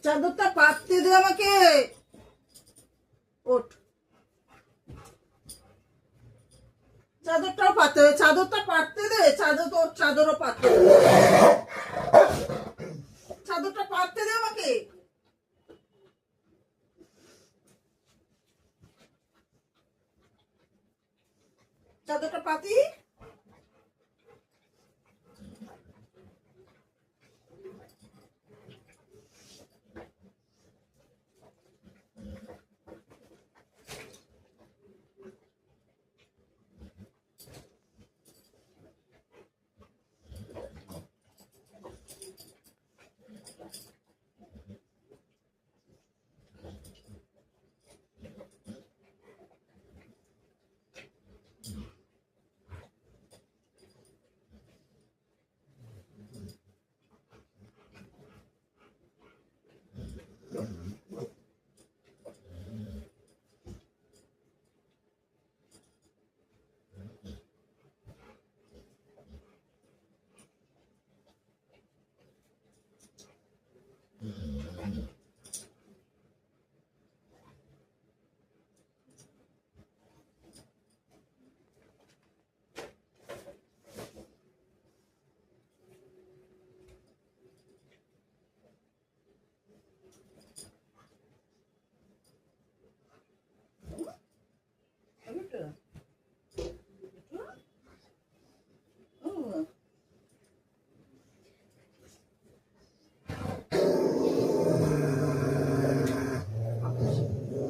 চাদরটা পাততে দে আমাকে। ওঠ, চাদরটাও পাততে দে, চাদরটা পাততে দে, চাদর তোর চাদরও পাততে দে, চাদরটা পাততে দে আমাকে। চাদরটা পাতি।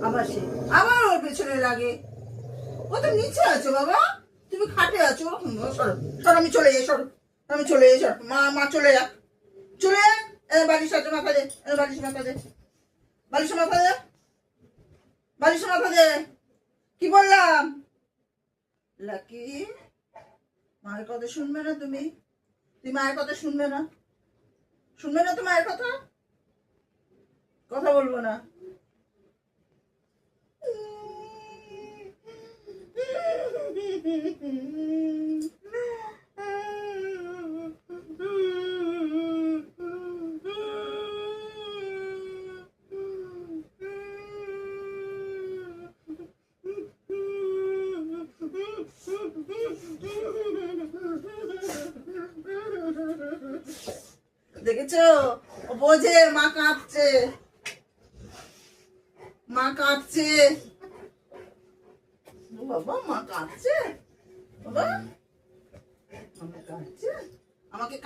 আবার সে আবার ওর পেছনে লাগে। ও তো নিচে আছো বাবা, তুমি খাটে আছো। সরো সর, আমি চলে যাই, সর আমি চলে যাই, সর। মা মা চলে যাক, চলে যাক। বালিশ আছে মাথা দে, বালিশ মাথা দে, বালিশ মাথা দে, বালিশ মাথা দে। কি বললাম? লাকি, মায়ের কথা শুনবে না তুমি? তুই মায়ের কথা শুনবে না? শুনবে না তো মায়ের কথা? কথা বলবো না। দেখেছো, ও বোঝে মা কাঁদছে, মা কাঁদছে। বাবা মা কাঁদছে, বাবা মা কাঁদছে, আমাকে